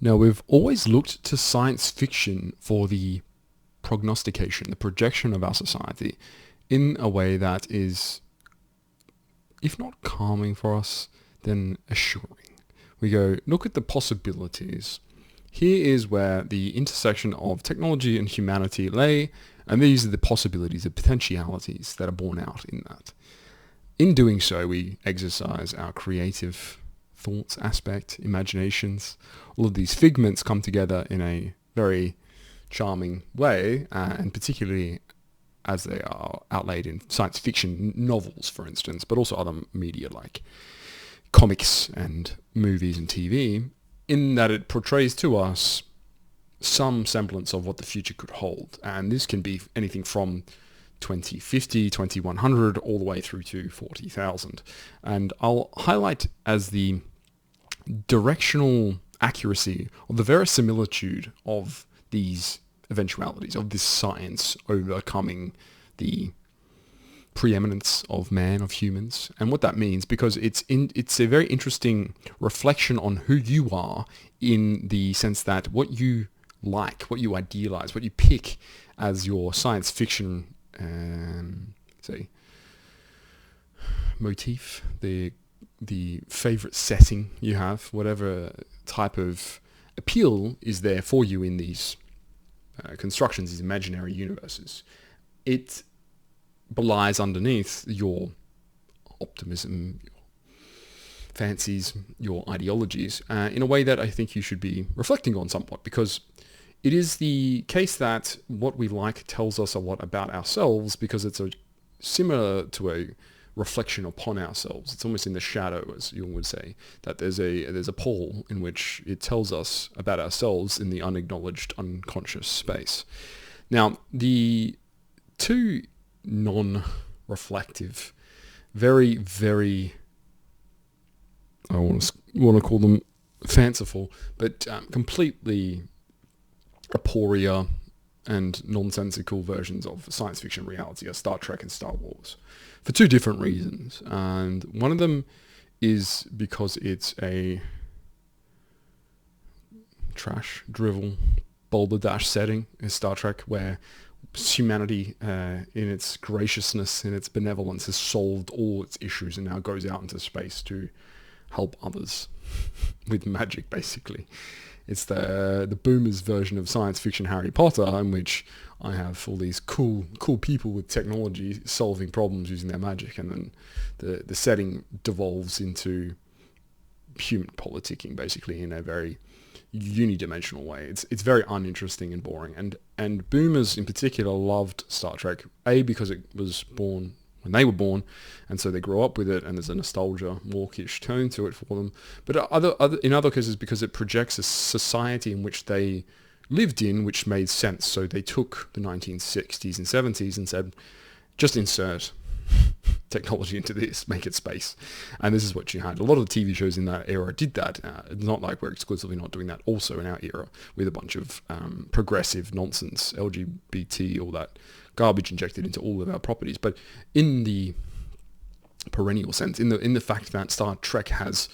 Now, we've always looked to science fiction for the prognostication, the projection of our society in a way that is, if not calming for us, then assuring. We go, look at the possibilities. Here is where the intersection of technology and humanity lay, and these are the possibilities, the potentialities that are born out in that. In doing so, we exercise our creative thoughts aspect, imaginations. All of these figments come together in a very charming way, and particularly as they are outlaid in science fiction novels, for instance, but also other media like comics and movies and TV, in that it portrays to us some semblance of what the future could hold. And this can be anything from 2050, 2100, all the way through to 40,000. And I'll highlight as the directional accuracy of the verisimilitude of these eventualities, of this science overcoming the preeminence of man, of humans, and what that means, because it's a very interesting reflection on who you are, in the sense that what you like, what you idealize, what you pick as your science fiction say motif, the favorite setting you have, whatever type of appeal is there for you in these constructions, these imaginary universes, it belies underneath your optimism, your fancies, your ideologies, in a way that I think you should be reflecting on somewhat, because it is the case that what we like tells us a lot about ourselves, because it's similar to a reflection upon ourselves. It's almost in the shadow, as Jung would say, that there's a pole in which it tells us about ourselves in the unacknowledged, unconscious space. Now, the two non-reflective, very, very, I want to call them fanciful, but completely aporia and nonsensical versions of science fiction reality are Star Trek and Star Wars, for two different reasons. And one of them is because it's a trash, drivel, boulder dash setting in Star Trek, where humanity, in its graciousness, in its benevolence, has solved all its issues and now goes out into space to help others with magic, basically. It's the boomers version of science fiction Harry Potter, in which I have all these cool people with technology solving problems using their magic, and then the setting devolves into human politicking, basically, in a very unidimensional way. It's very uninteresting and boring. And boomers in particular loved Star Trek, because it was born when they were born, and so they grew up with it, and there's a nostalgia, mawkish tone to it for them. But in other cases, because it projects a society in which they lived in, which made sense. So they took the 1960s and 70s and said, just insert technology into this, make it space. And this is what you had. A lot of the TV shows in that era did that. It's not like we're exclusively not doing that also in our era, with a bunch of progressive nonsense, LGBT, all that garbage injected into all of our properties. But in the perennial sense, in the fact that Star Trek has,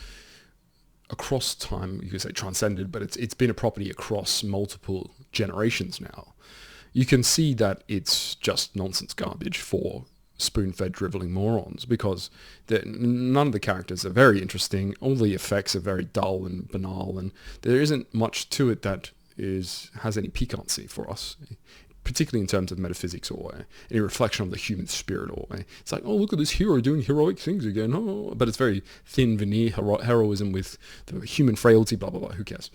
across time, you could say transcended, but it's been a property across multiple generations now, you can see that it's just nonsense garbage for spoon-fed driveling morons, because none of the characters are very interesting, all the effects are very dull and banal, and there isn't much to it that has any piquancy for us, particularly in terms of metaphysics or any reflection of the human spirit. Or it's like, oh, look at this hero doing heroic things again, but it's very thin veneer heroism with the human frailty, blah blah blah. Who cares?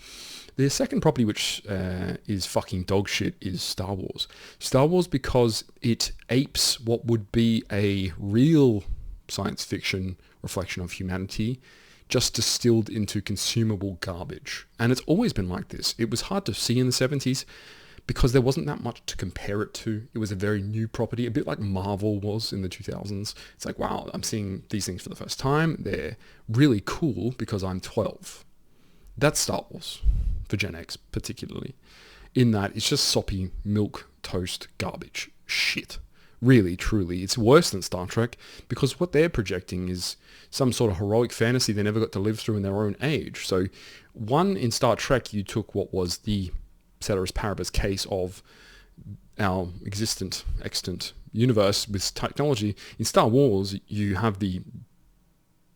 The second property, which is fucking dog shit, is Star Wars. Star Wars, because it apes what would be a real science fiction reflection of humanity, just distilled into consumable garbage. And it's always been like this. It was hard to see in the 70s because there wasn't that much to compare it to. It was a very new property, a bit like Marvel was in the 2000s. It's like, wow, I'm seeing these things for the first time. They're really cool because I'm 12. That's Star Wars, for Gen X particularly, in that it's just soppy milk toast garbage shit, Really, truly. It's worse than Star Trek because what they're projecting is some sort of heroic fantasy they never got to live through in their own age. So one, in Star Trek, you took what was the ceteris paribus case of our extant universe with technology. In Star Wars, you have the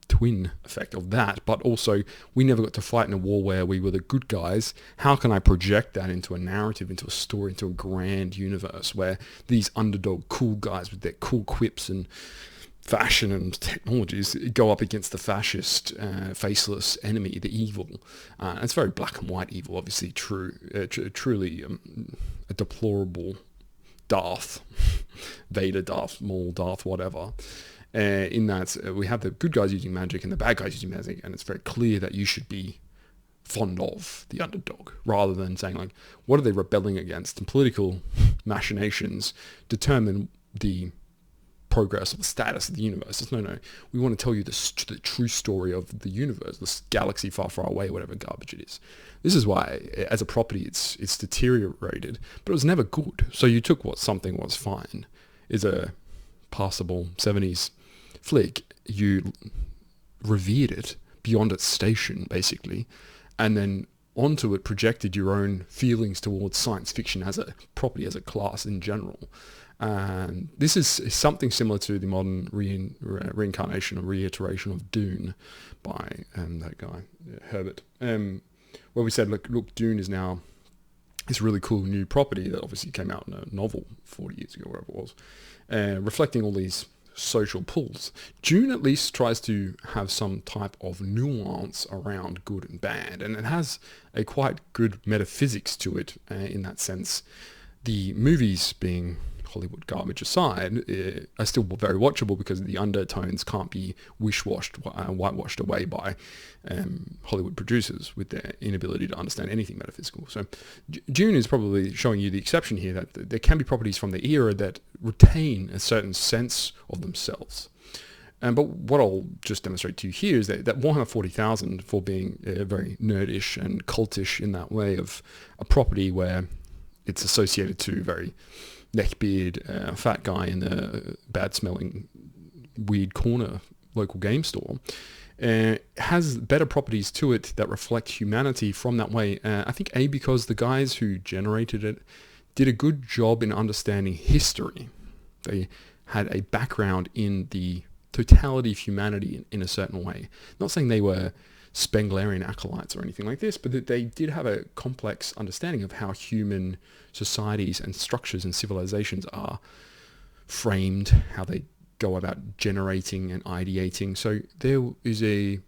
twin effect of that, but also we never got to fight in a war where we were the good guys. How can I project that into a narrative, into a story, into a grand universe where these underdog cool guys with their cool quips and fashion and technologies go up against the fascist, faceless enemy, the evil. It's very black and white evil, obviously truly a deplorable Darth Vader, Darth Maul, Darth whatever. In that we have the good guys using magic and the bad guys using magic, and it's very clear that you should be fond of the underdog rather than saying like, what are they rebelling against? And political machinations determine the progress or the status of the universe. It's no, we want to tell you the true story of the universe, this galaxy far, far away, whatever garbage it is. This is why, as a property, it's deteriorated, but it was never good. So you took what something was fine, is a passable 70s flick, you revered it beyond its station, basically, and then onto it projected your own feelings towards science fiction as a property, as a class in general. And this is something similar to the modern reincarnation or reiteration of Dune by that guy, Herbert, where we said, look, Dune is now this really cool new property that obviously came out in a novel 40 years ago, wherever it was, reflecting all these social pulls. Dune at least tries to have some type of nuance around good and bad, and it has a quite good metaphysics to it in that sense. The movies, being Hollywood garbage aside, are still very watchable because the undertones can't be whitewashed away by Hollywood producers with their inability to understand anything metaphysical. So Dune is probably showing you the exception here, that there can be properties from the era that retain a certain sense of themselves. But what I'll just demonstrate to you here is that Warhammer 40,000, for being very nerdish and cultish in that way of a property where it's associated to very neckbeard, fat guy in a bad-smelling, weird corner local game store, has better properties to it that reflect humanity from that way. I think, because the guys who generated it did a good job in understanding history. They had a background in the totality of humanity in a certain way. Not saying they were Spenglerian acolytes or anything like this, but that they did have a complex understanding of how human societies and structures and civilizations are framed, how they go about generating and ideating. So there is a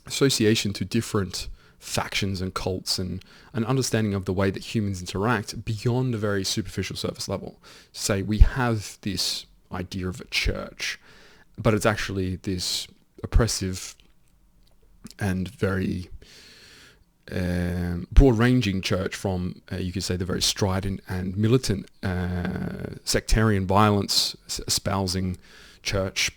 association to different factions and cults and an understanding of the way that humans interact beyond a very superficial surface level. Say we have this idea of a church, but it's actually this oppressive and very broad-ranging church from, you could say, the very strident and militant sectarian violence espousing church,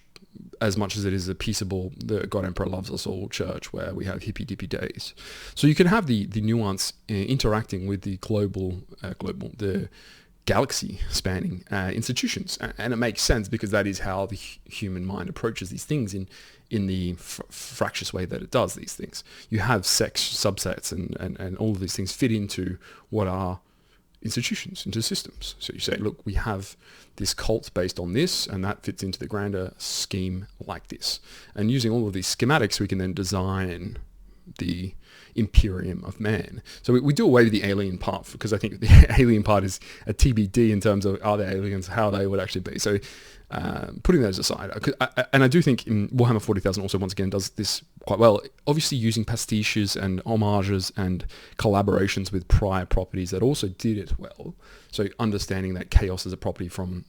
as much as it is a peaceable, the God Emperor loves us all church where we have hippy-dippy days. So you can have the nuance interacting with the the galaxy-spanning institutions, and it makes sense because that is how the human mind approaches these things in the fractious way that it does these things. You have sex subsets and all of these things fit into what are institutions, into systems. So you say, look, we have this cult based on this, and that fits into the grander scheme like this. And using all of these schematics, we can then design the Imperium of man. So we do away with the alien part, because I think the alien part is a TBD in terms of are they aliens, how they would actually be. So putting those aside, and I do think in Warhammer 40,000 also once again does this quite well, obviously using pastiches and homages and collaborations with prior properties that also did it well. So understanding that chaos is a property from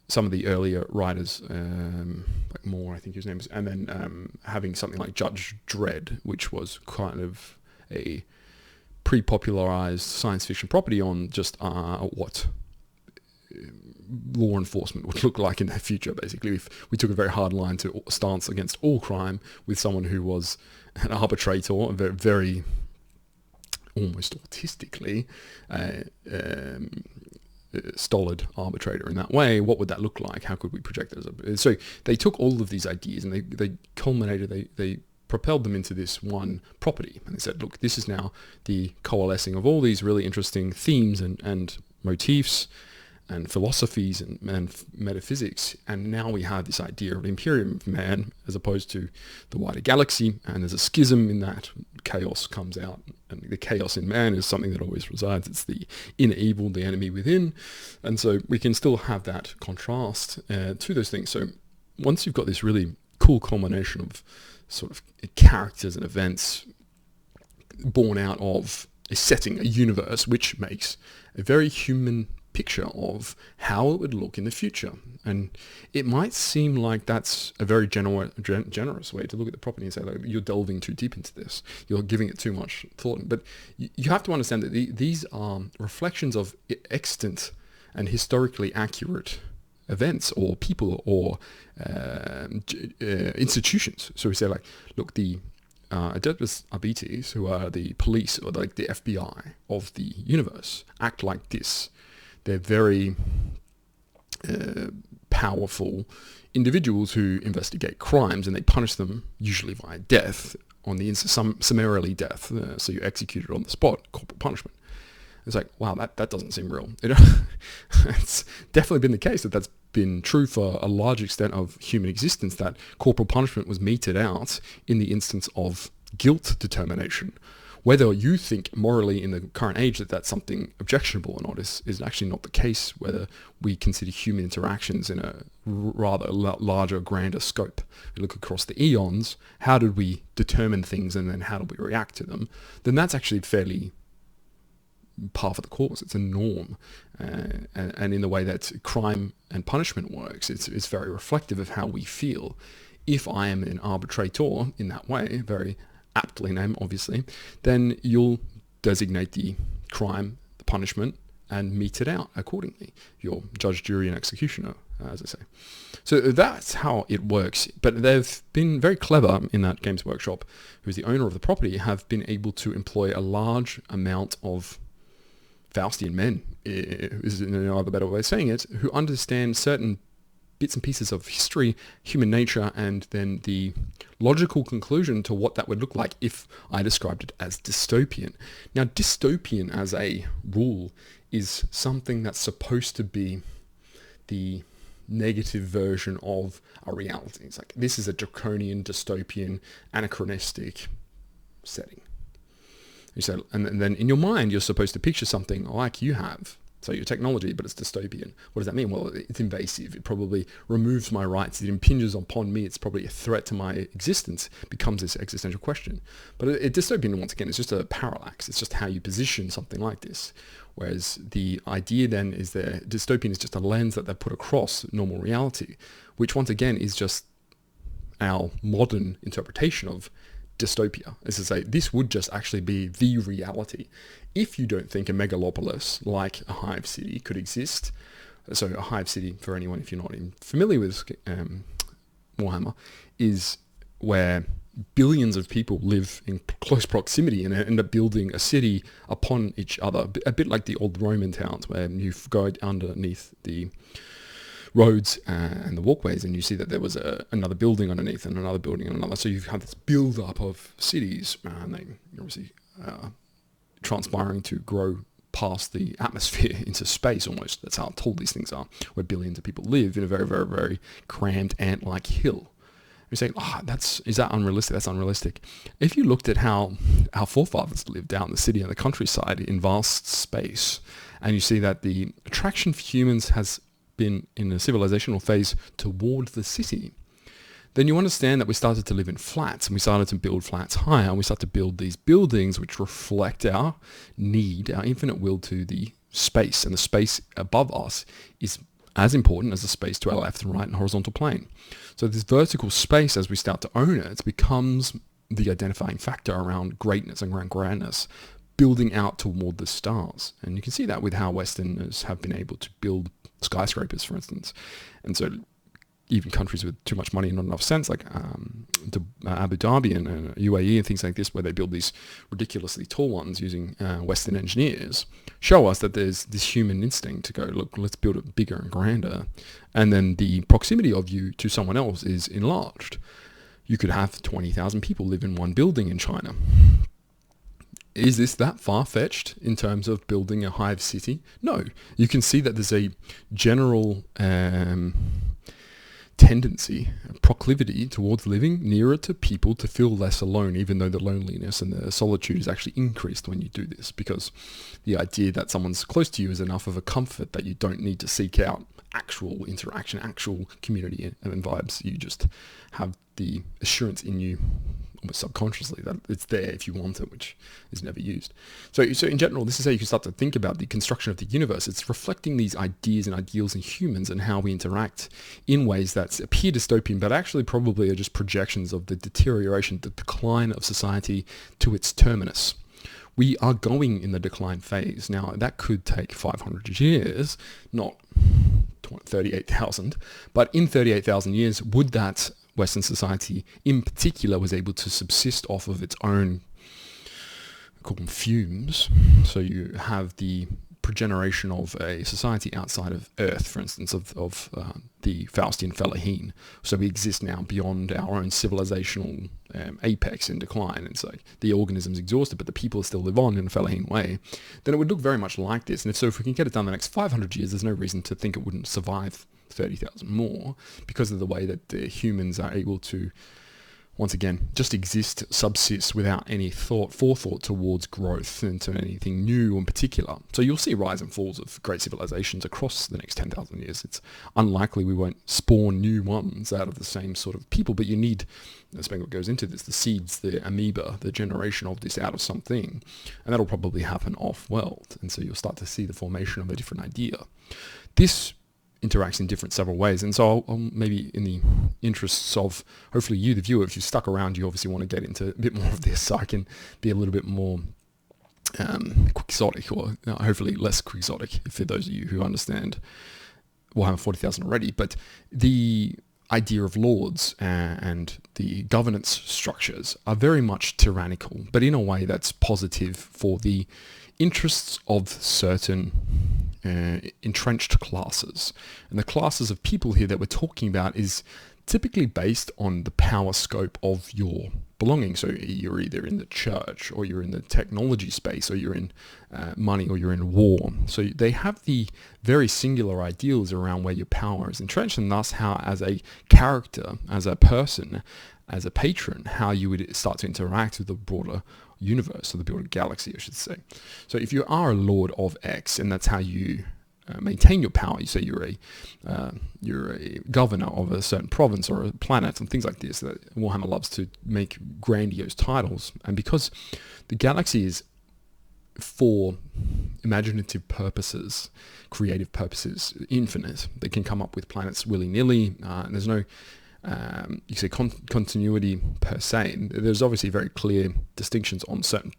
some of the earlier writers, like Moore, I think his name is, and then having something like Judge Dredd, which was kind of a pre-popularized science fiction property on just what law enforcement would look like in the future. Basically, if we took a very hard line to stance against all crime with someone who was an arbitrator, very almost autistically stolid arbitrator in that way, what would that look like? How could we project it as so they took all of these ideas and they culminated, they propelled them into this one property. And they said, look, this is now the coalescing of all these really interesting themes and motifs and philosophies and metaphysics. And now we have this idea of the imperium of man as opposed to the wider galaxy. And there's a schism in that. Chaos comes out. And the chaos in man is something that always resides. It's the inner evil, the enemy within. And so we can still have that contrast to those things. So once you've got this really cool culmination of sort of characters and events born out of a setting, a universe, which makes a very human picture of how it would look in the future. And it might seem like that's a very generous way to look at the property and say, like, you're delving too deep into this, you're giving it too much thought. But you have to understand that these are reflections of extant and historically accurate events or people or institutions. So we say, like, look, the Adeptus Arbites, who are the police or like the FBI of the universe, act like this. They're very powerful individuals who investigate crimes, and they punish them usually via death, on the summarily death. So you execute it on the spot, corporal punishment. It's like, wow, that doesn't seem real. It's definitely been the case that's been true for a large extent of human existence, that corporal punishment was meted out in the instance of guilt determination. Whether you think morally in the current age that that's something objectionable or not is actually not the case, whether we consider human interactions in a rather larger, grander scope. We look across the eons, how did we determine things and then how do we react to them? Then that's actually fairly par for the course. It's a norm. And in the way that crime and punishment works, it's very reflective of how we feel. If I am an arbitrator in that way, very aptly named, obviously, then you'll designate the crime, the punishment, and mete it out accordingly. You're judge, jury, and executioner, as I say. So that's how it works. But they've been very clever in that Games Workshop, who's the owner of the property, have been able to employ a large amount of Faustian men, is no other better way of saying it, who understand certain bits and pieces of history, human nature, and then the logical conclusion to what that would look like if I described it as dystopian. Now, dystopian as a rule is something that's supposed to be the negative version of a reality. It's like, this is a draconian, dystopian, anachronistic setting. You say, and then in your mind, you're supposed to picture something like you have. So your technology, but it's dystopian. What does that mean? Well, it's invasive. It probably removes my rights. It impinges upon me. It's probably a threat to my existence. It becomes this existential question. But dystopian, once again, is just a parallax. It's just how you position something like this. Whereas the idea then is that dystopian is just a lens that they put across normal reality, which once again is just our modern interpretation of dystopia. As to say, this would just actually be the reality. If you don't think a megalopolis like a hive city could exist, so a hive city, for anyone if you're not familiar with Warhammer, is where billions of people live in close proximity and end up building a city upon each other, a bit like the old Roman towns where you go underneath the roads and the walkways and you see that there was another building underneath and another building and another. So you have this build-up of cities, and they obviously transpiring to grow past the atmosphere into space almost. That's how tall these things are, where billions of people live in a very, very, very crammed ant-like hill. You say, is that unrealistic? That's unrealistic. If you looked at how our forefathers lived out in the city and the countryside in vast space, and you see that the attraction for humans has been in a civilizational phase toward the city, then you understand that we started to live in flats, and we started to build flats higher, and we start to build these buildings which reflect our need, our infinite will to the space, and the space above us is as important as the space to our left and right and horizontal plane. So this vertical space, as we start to own it, becomes the identifying factor around greatness and grandness, building out toward the stars. And you can see that with how Westerners have been able to build skyscrapers, for instance. And so even countries with too much money and not enough sense, like Abu Dhabi and UAE and things like this, where they build these ridiculously tall ones using Western engineers, show us that there's this human instinct to go, look, let's build it bigger and grander. And then the proximity of you to someone else is enlarged. You could have 20,000 people live in one building in China. Is this that far-fetched in terms of building a hive city? No. You can see that there's a general tendency, proclivity towards living nearer to people to feel less alone, even though the loneliness and the solitude is actually increased when you do this, because the idea that someone's close to you is enough of a comfort that you don't need to seek out actual interaction, actual community and vibes. You just have the assurance in you, almost subconsciously, that it's there if you want it, which is never used. So in general, this is how you can start to think about the construction of the universe. It's reflecting these ideas and ideals in humans and how we interact in ways that appear dystopian, but actually probably are just projections of the deterioration, the decline of society to its terminus. We are going in the decline phase. Now, that could take 500 years, not 38,000, but in 38,000 years, would that Western society in particular was able to subsist off of its own, I call them fumes. So you have the progeneration of a society outside of Earth, for instance, of the Faustian Fellaheen. So we exist now beyond our own civilizational apex in decline. It's like the organism's exhausted, but the people still live on in a Fellaheen way. Then it would look very much like this. And if we can get it done the next 500 years, there's no reason to think it wouldn't survive 30,000 more, because of the way that the humans are able to, once again, just exist, subsist without any forethought towards growth into anything new in particular. So you'll see rise and falls of great civilizations across the next 10,000 years. It's unlikely we won't spawn new ones out of the same sort of people, but you need, that's what goes into this, the seeds, the amoeba, the generation of this out of something, and that'll probably happen off-world. And so you'll start to see the formation of a different idea. This interacts in several ways, and so I'll maybe, in the interests of hopefully you, the viewer, if you've stuck around, you obviously want to get into a bit more of this, so I can be a little bit more quixotic, or hopefully less quixotic for those of you who understand Warhammer 40,000 already. But the idea of lords and the governance structures are very much tyrannical, but in a way that's positive for the interests of certain entrenched classes. And the classes of people here that we're talking about is typically based on the power scope of your belonging. So you're either in the church, or you're in the technology space, or you're in money, or you're in war. So they have the very singular ideals around where your power is entrenched, and thus how, as a character, as a person, as a patron, how you would start to interact with the broader universe, or the broader galaxy, I should say. So if you are a lord of X, and that's how you maintain your power, you say you're a governor of a certain province or a planet and things like this, that Warhammer loves to make grandiose titles. And because the galaxy is, for imaginative purposes, creative purposes, infinite, they can come up with planets willy-nilly, and there's no you say continuity per se. There's obviously very clear distinctions on certain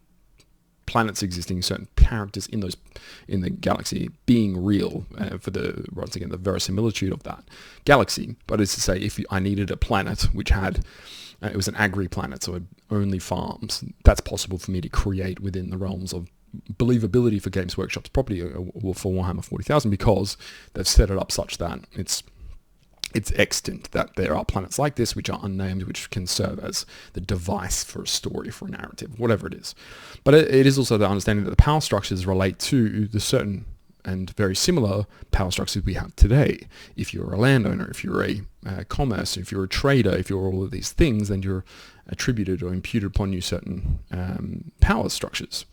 planets existing, certain characters in the galaxy being real, for the, once again, the verisimilitude of that galaxy. But it's to say, if I needed a planet which had it was an agri-planet, so only farms, that's possible for me to create within the realms of believability for Games Workshop's property, or for Warhammer 40,000, because they've set it up such that it's extant, that there are planets like this which are unnamed, which can serve as the device for a story, for a narrative, whatever it is. But it is also the understanding that the power structures relate to the certain and very similar power structures we have today. If you're a landowner, if you're a commerce, if you're a trader, if you're all of these things, then you're attributed or imputed upon you certain power structures.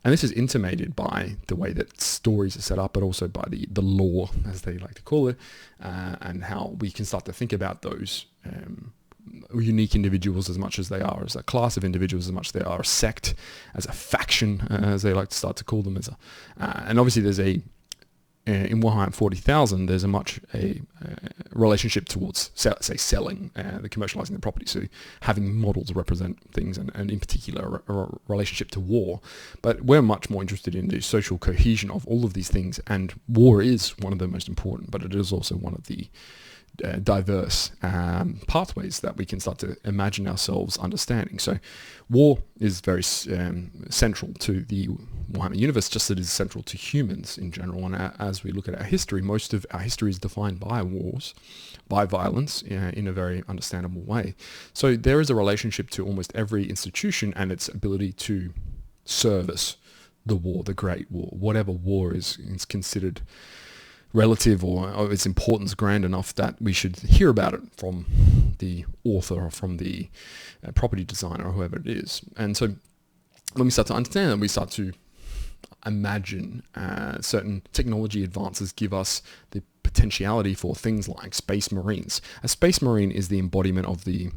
And this is intimated by the way that stories are set up, but also by the lore, as they like to call it, and how we can start to think about those unique individuals as much as they are as a class of individuals, as much as they are a sect, as a faction, as they like to start to call them. And obviously there's in Warhammer 40,000, there's a relationship towards, say, selling, the commercializing the property, so having models represent things, and in particular a relationship to war. But we're much more interested in the social cohesion of all of these things, and war is one of the most important, but it is also one of the diverse pathways that we can start to imagine ourselves understanding. So war is very central to the Warhammer universe, just as it is central to humans in general. And as we look at our history, most of our history is defined by wars, by violence, in a very understandable way. So there is a relationship to almost every institution and its ability to service the war, the Great War, whatever war is considered relative or of its importance grand enough that we should hear about it from the author or from the property designer or whoever it is. And so when we start to understand that, we start to imagine certain technology advances give us the potentiality for things like space marines. A space marine is the embodiment of the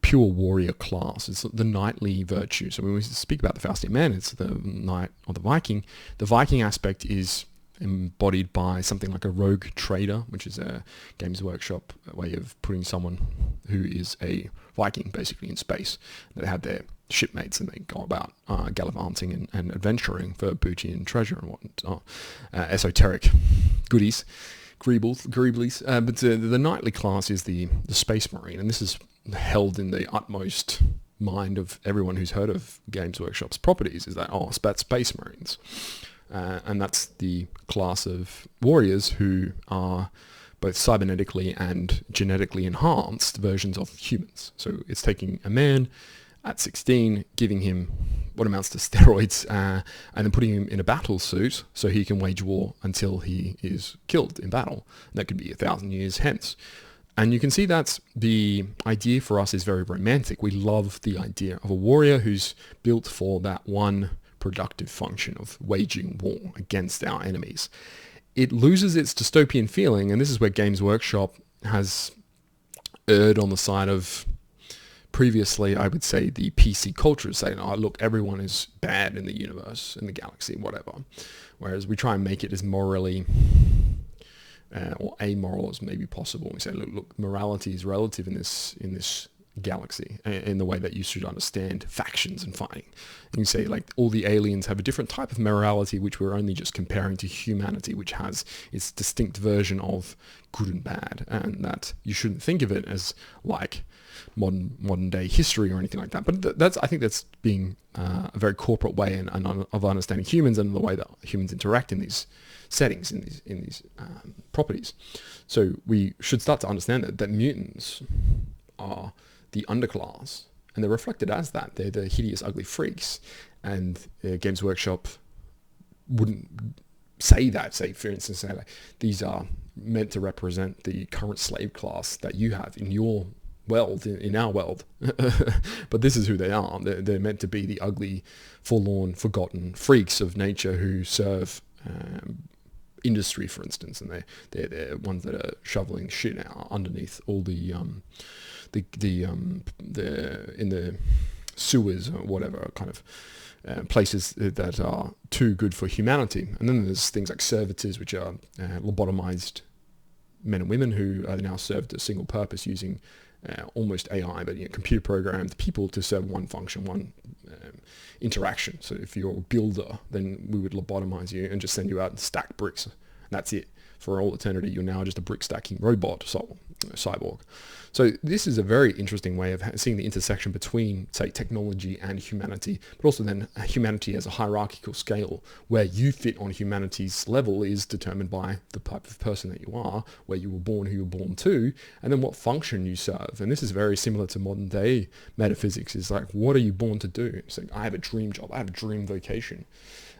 pure warrior class. It's the knightly virtue. So when we speak about the Faustian man, it's the knight or the Viking. The Viking aspect is embodied by something like a rogue trader, which is a Games Workshop way of putting someone who is a Viking basically in space. They have their shipmates and they go about gallivanting and adventuring for booty and treasure and whatnot, esoteric goodies, greeblies. But the knightly class is the space marine, and this is held in the utmost mind of everyone who's heard of Games Workshop's properties, is that, it's about space marines. And that's the class of warriors who are both cybernetically and genetically enhanced versions of humans. So it's taking a man at 16, giving him what amounts to steroids, and then putting him in a battle suit so he can wage war until he is killed in battle. And that could be 1,000 years hence. And you can see that the idea for us is very romantic. We love the idea of a warrior who's built for that one productive function of waging war against our enemies. It loses its dystopian feeling, and this is where Games Workshop has erred on the side of, previously, I would say, the PC culture, saying, look, everyone is bad in the universe, in the galaxy, whatever. Whereas we try and make it as morally or amoral as maybe possible. We say, look, morality is relative in this galaxy, in the way that you should understand factions and fighting. And you say, like, all the aliens have a different type of morality, which we're only just comparing to humanity, which has its distinct version of good and bad, and that you shouldn't think of it as like modern day history or anything like that. But I think that's being a very corporate way of understanding humans and the way that humans interact in these settings, in these properties. So we should start to understand that mutants are the underclass, and they're reflected as that. They're the hideous, ugly freaks, and Games Workshop wouldn't say that. Say, for instance, like, these are meant to represent the current slave class that you have in your world, in our world. But this is who they are. They're meant to be the ugly, forlorn, forgotten freaks of nature who serve industry, for instance, and they're ones that are shoveling shit out underneath all the in the sewers or whatever kind of places that are too good for humanity. And then there's things like servitors, which are lobotomized men and women who are now served a single purpose using almost AI, but computer programmed people to serve one function, one interaction. So if you're a builder, then we would lobotomize you and just send you out and stack bricks. That's it. For all eternity, you're now just a brick stacking robot, cyborg. So this is a very interesting way of seeing the intersection between, say, technology and humanity, but also then humanity as a hierarchical scale where you fit on humanity's level is determined by the type of person that you are, where you were born, who you were born to, and then what function you serve. And this is very similar to modern day metaphysics. Is like, what are you born to do? It's like, I have a dream job, I have a dream vocation,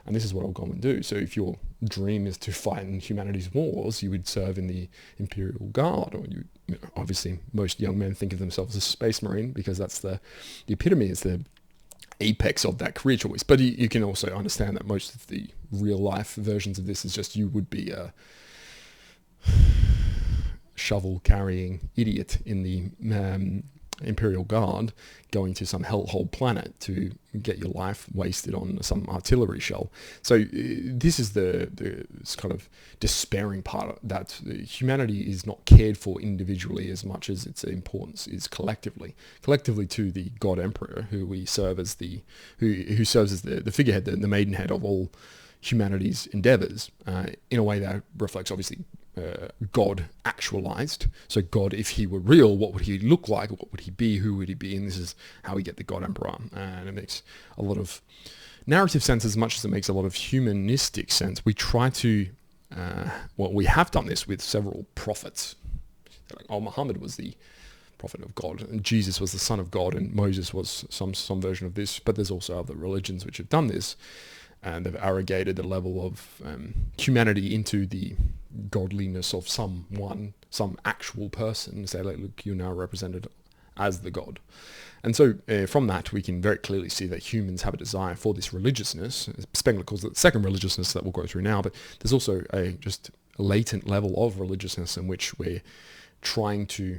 and this is what I'll go and do. So if your dream is to fight in humanity's wars, you would serve in the Imperial Guard, or you know, obviously most young men think of themselves as a space marine because that's the epitome, is the apex of that career choice. But you can also understand that most of the real life versions of this is just you would be a shovel carrying idiot in the Imperial Guard going to some hellhole planet to get your life wasted on some artillery shell. So this is the kind of despairing part, that humanity is not cared for individually as much as its importance is collectively to the God Emperor, who we serve as who serves as the figurehead, the maidenhead of all humanity's endeavors in a way that reflects, obviously, God actualized. So God, if he were real, what would he look like? What would he be? Who would he be? And this is how we get the God Emperor. And it makes a lot of narrative sense as much as it makes a lot of humanistic sense. We try to, we have done this with several prophets. Like, Muhammad was the prophet of God, and Jesus was the son of God, and Moses was some version of this. But there's also other religions which have done this, and they've arrogated the level of humanity into the godliness of some actual person, and say, like, look, you're now represented as the God. And so from that, we can very clearly see that humans have a desire for this religiousness. Spengler calls it the second religiousness that we'll go through now, but there's also a latent level of religiousness in which we're trying to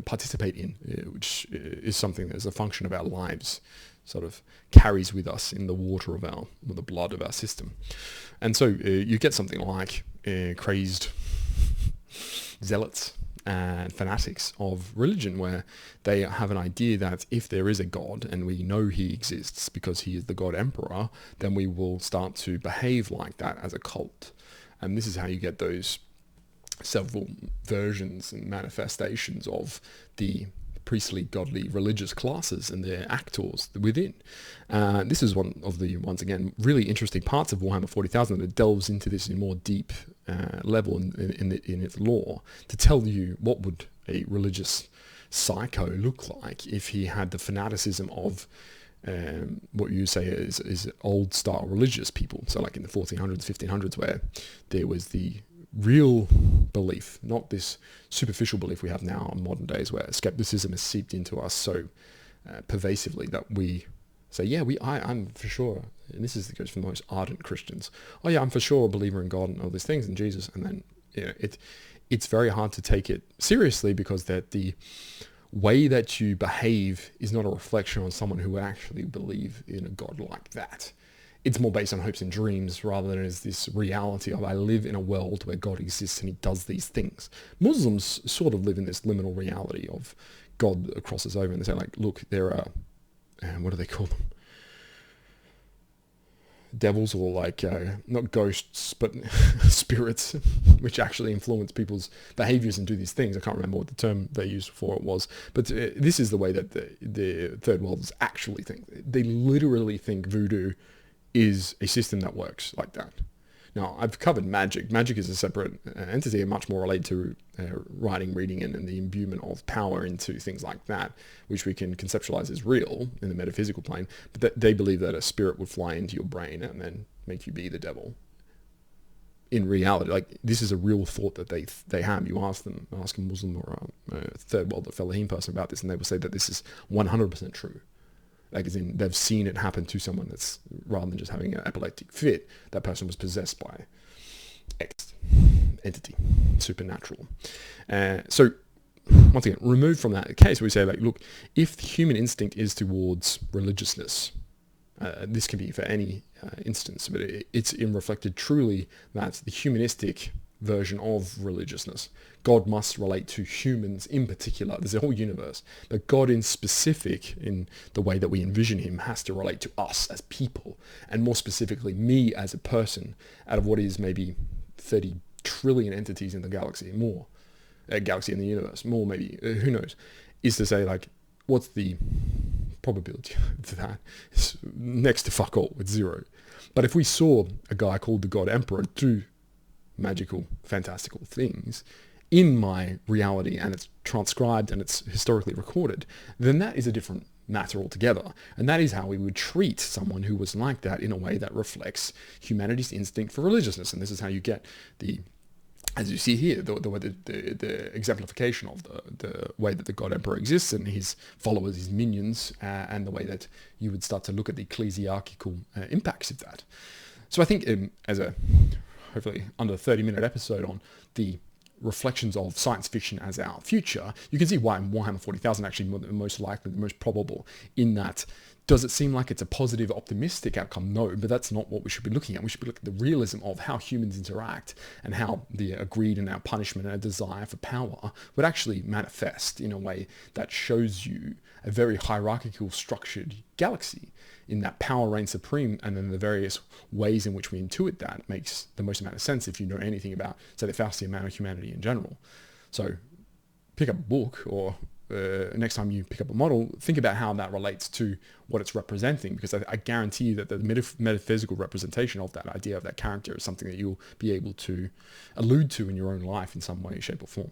participate in, which is something that is a function of our lives, sort of carries with us in the water of the blood of our system. And so you get something like crazed zealots and fanatics of religion, where they have an idea that if there is a God and we know he exists because he is the God Emperor, then we will start to behave like that as a cult. And this is how you get those several versions and manifestations of the priestly, godly, religious classes and their actors within. This is one of the, once again, really interesting parts of Warhammer 40,000 that delves into this in more deep level in its lore, to tell you what would a religious psycho look like if he had the fanaticism of what you say is old style religious people. So like in the 1400s, 1500s, where there was the real belief, not this superficial belief we have now in modern days, where skepticism has seeped into us so pervasively that we say, yeah, I'm for sure, and this goes for the most ardent Christians, oh yeah, I'm for sure a believer in God and all these things and Jesus, and then it's very hard to take it seriously, because that the way that you behave is not a reflection on someone who would actually believe in a God like that. It's more based on hopes and dreams rather than as this reality of, I live in a world where God exists and he does these things. Muslims sort of live in this liminal reality of God crosses over, and they say, like, look, there are, what do they call them? Devils, or like, not ghosts, but spirits, which actually influence people's behaviors and do these things. I can't remember what the term they used for it was, but this is the way that the third worlders actually think. They literally think voodoo is a system that works like that. Now, I've covered magic. Magic is a separate entity and much more related to writing, reading, and the imbuement of power into things like that, which we can conceptualize as real in the metaphysical plane. But they believe that a spirit would fly into your brain and then make you be the devil. In reality, like, this is a real thought that they have. You ask a Muslim or a third world Fellaheen person about this, and they will say that this is 100% true. Like, as in, they've seen it happen to someone that's, rather than just having an epileptic fit, that person was possessed by X entity, supernatural. So, once again, removed from that case, we say, like, look, if the human instinct is towards religiousness, this can be for any instance, but it's reflected truly that the humanistic version of religiousness, God must relate to humans in particular. There's a whole universe, but God in specific, in the way that we envision him, has to relate to us as people, and more specifically me as a person, out of what is maybe 30 trillion entities in the galaxy, more, galaxy in the universe, more maybe, who knows, is to say, like, what's the probability of that? It's next to fuck all, it's zero. But if we saw a guy called the God Emperor do magical, fantastical things in my reality, and it's transcribed and it's historically recorded, then that is a different matter altogether. And that is how we would treat someone who was like that, in a way that reflects humanity's instinct for religiousness. And this is how you get the, as you see here, the exemplification of the way that the God Emperor exists and his followers, his minions, and the way that you would start to look at the ecclesiarchical impacts of that. So I think as a hopefully under a 30-minute episode on the reflections of science fiction as our future, you can see why Warhammer 40,000 actually most likely, the most probable, in that Does it seem like it's a positive, optimistic outcome? No, but that's not what we should be looking at. We should be looking at the realism of how humans interact and how the greed and our punishment and our desire for power would actually manifest in a way that shows you a very hierarchical, structured galaxy in that power reigns supreme, and then the various ways in which we intuit that makes the most amount of sense if you know anything about, say, the Faustian man of humanity in general. So pick up a book, or next time you pick up a model, think about how that relates to what it's representing, because I guarantee you that the metaphysical representation of that idea, of that character, is something that you'll be able to allude to in your own life in some way, shape or form.